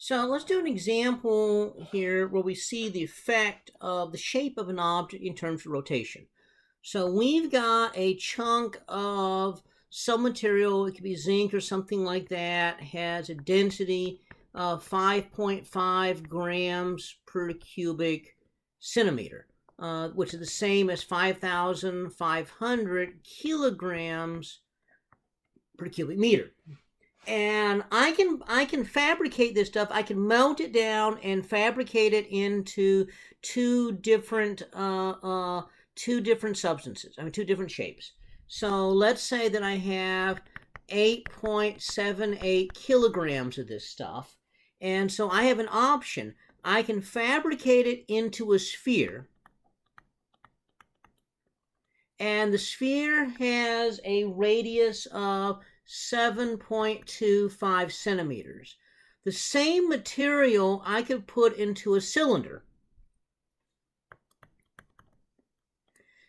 So let's do an example here where we see the effect of the shape of an object in terms of rotation. So we've got a chunk of some material, it could be zinc or something like that, has a density of 5.5 grams per cubic centimeter, which is the same as 5,500 kilograms per cubic meter. And I can fabricate this stuff. I can melt it down and fabricate it into two different substances. I mean, two different shapes. So let's say that I have 8.78 kilograms of this stuff, and so I have an option. I can fabricate it into a sphere, and the sphere has a radius of 7.25 centimeters. The same material I could put into a cylinder.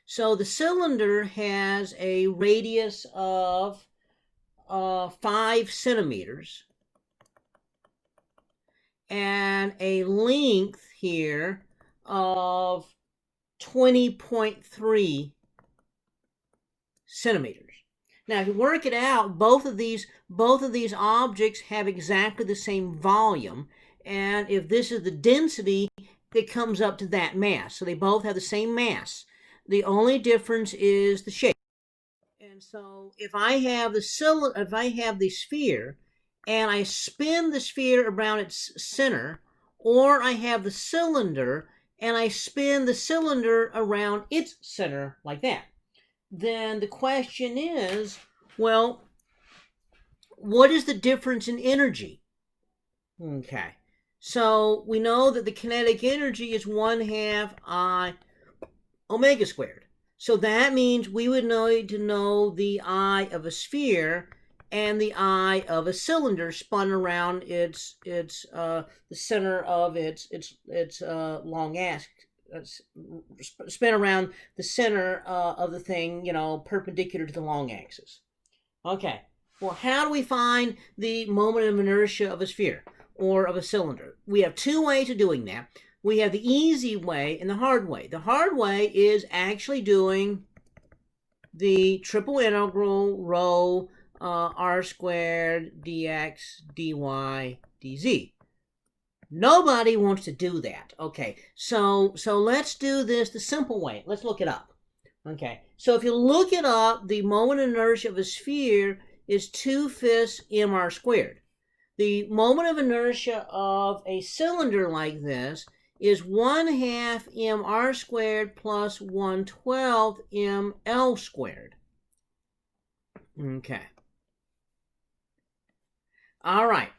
So the cylinder has a radius of 5 centimeters and a length here of 20.3 centimeters. Now, if you work it out, both of these objects have exactly the same volume, and if this is the density, it comes up to that mass. So they both have the same mass. The only difference is the shape. And so if I have the sphere, and I spin the sphere around its center, or I have the cylinder and I spin the cylinder around its center like that, then the question is, well, what is the difference in energy? Okay, so we know that the kinetic energy is 1/2 I omega squared. So that means we would need to know the I of a sphere and the I of a cylinder spun around the center of its long axis. Spin around the center of the thing, perpendicular to the long axis. Okay, well, how do we find the moment of inertia of a sphere or of a cylinder? We have two ways of doing that. We have the easy way and the hard way. The hard way is actually doing the triple integral rho r squared dx dy dz. Nobody wants to do that. Okay, so let's do this the simple way. Let's look it up. Okay, so if you look it up, the moment of inertia of a sphere is 2/5 mr squared. The moment of inertia of a cylinder like this is 1/2 mr squared plus 1/12 ml squared. Okay. All right.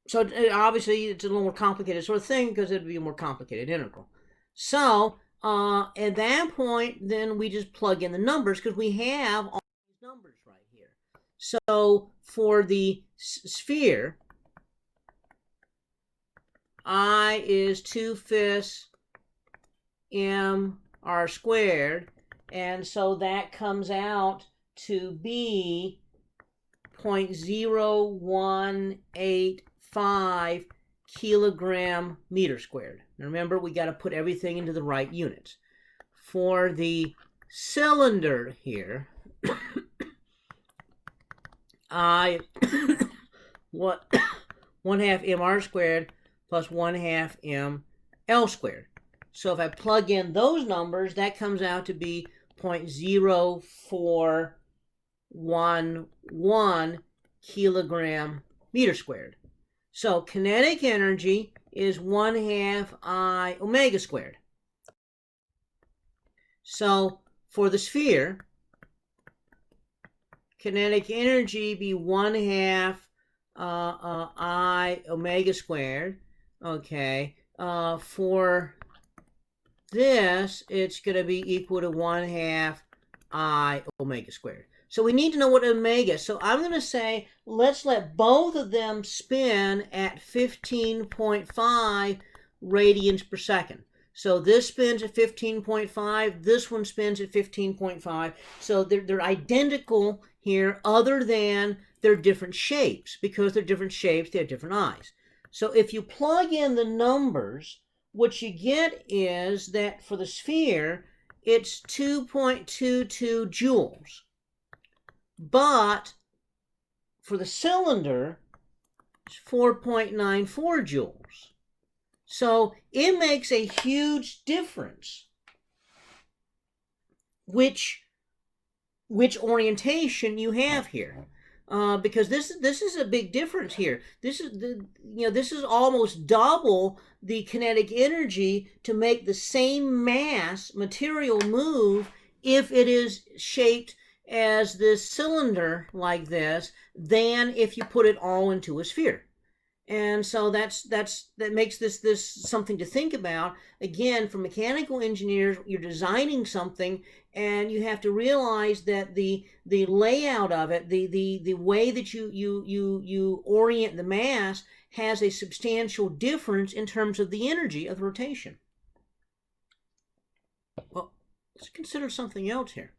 So obviously it's a little more complicated sort of thing because it'd be a more complicated integral. So at that point, then we just plug in the numbers because we have all these numbers right here. So for the sphere, I is 2/5 mr squared, and so that comes out to be 0.0185 kilogram meter squared. Now remember, we got to put everything into the right units. For the cylinder here, I 1/2 mr squared plus 1/2 ml squared. So if I plug in those numbers, that comes out to be 0.0411 kilogram meter squared. So kinetic energy is 1/2 I omega squared. So for the sphere, kinetic energy be 1/2 I omega squared. Okay, for this, it's going to be equal to 1/2 I omega squared. So we need to know what omega is. So I'm going to say, let's let both of them spin at 15.5 radians per second. So this spins at 15.5, this one spins at 15.5. So they're identical here other than they're different shapes. Because they're different shapes, they have different I's. So if you plug in the numbers, what you get is that for the sphere, it's 2.22 joules. But for the cylinder, it's 4.94 joules. So it makes a huge difference which orientation you have here, because this is a big difference here. This is almost double the kinetic energy to make the same mass material move if it is shaped as this cylinder like this than if you put it all into a sphere. And so that makes this something to think about. Again, for mechanical engineers, you're designing something, and you have to realize that the layout of it, the way that you orient the mass, has a substantial difference in terms of the energy of the rotation. Well, let's consider something else here.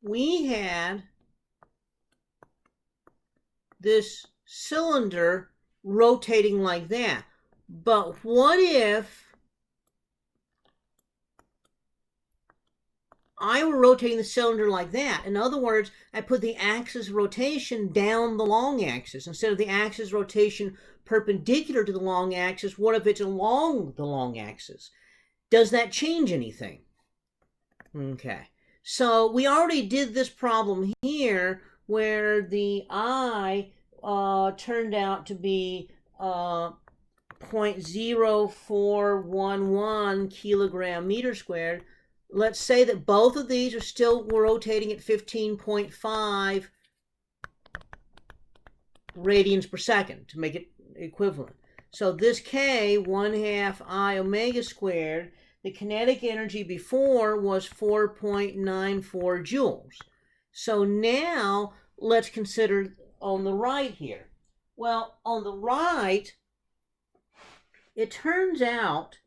We had this cylinder rotating like that. But what if I were rotating the cylinder like that? In other words, I put the axis of rotation down the long axis. Instead of the axis of rotation perpendicular to the long axis, what if it's along the long axis? Does that change anything? Okay. So we already did this problem here where the I turned out to be 0.0411 kilogram meter squared. Let's say that both of these are still rotating at 15.5 radians per second to make it equivalent. So this K, 1/2 I omega squared, the kinetic energy before was 4.94 joules. So now let's consider on the right here. Well, on the right, it turns out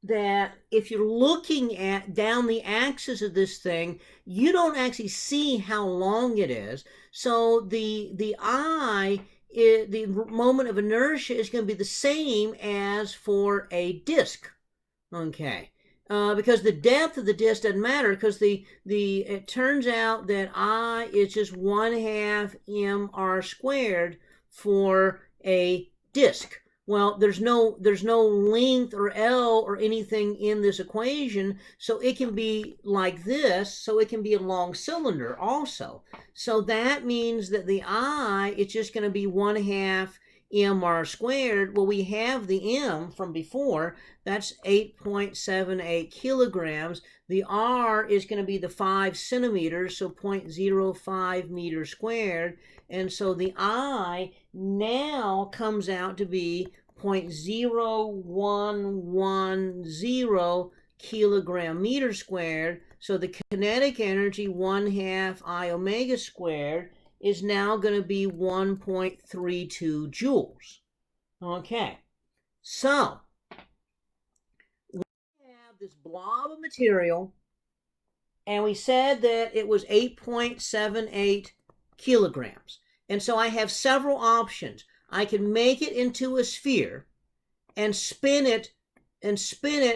that if you're looking at down the axis of this thing, you don't actually see how long it is. So the I, the moment of inertia, is going to be the same as for a disk. Okay. Because the depth of the disk doesn't matter, because it turns out that I is just 1/2 mr squared for a disk. Well, there's no length or L or anything in this equation, so it can be like this, so it can be a long cylinder also. So that means that the I is just going to be 1/2 mr squared. Well, we have the m from before. That's 8.78 kilograms. The r is going to be the 5 centimeters, so 0.05 meters squared. And so the I now comes out to be 0.0110 kilogram meter squared. So the kinetic energy, 1/2 I omega squared, is now going to be 1.32 joules. Okay, so we have this blob of material, and we said that it was 8.78 kilograms. And so I have several options. I can make it into a sphere and spin it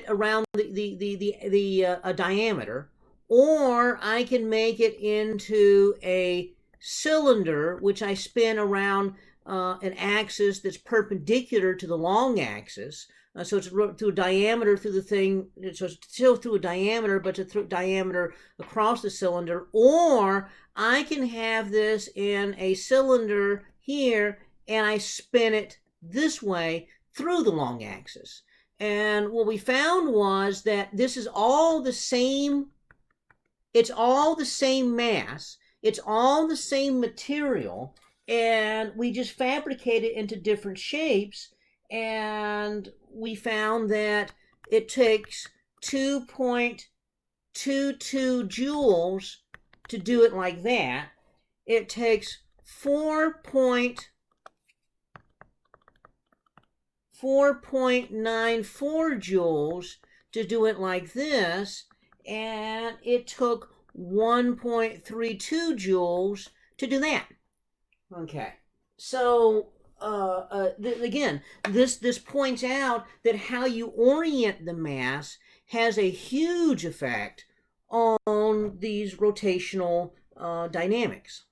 around a diameter, or I can make it into a cylinder, which I spin around an axis that's perpendicular to the long axis. So it's through a diameter through the thing. So it's still through a diameter, but it's a diameter across the cylinder. Or I can have this in a cylinder here, and I spin it this way through the long axis. And what we found was that this is all the same. It's all the same mass. It's all the same material, and we just fabricate it into different shapes, and we found that it takes 2.22 joules to do it like that. It takes 4.94 joules to do it like this, and it took 1.32 joules to do that. Okay, so again, this points out that how you orient the mass has a huge effect on these rotational dynamics.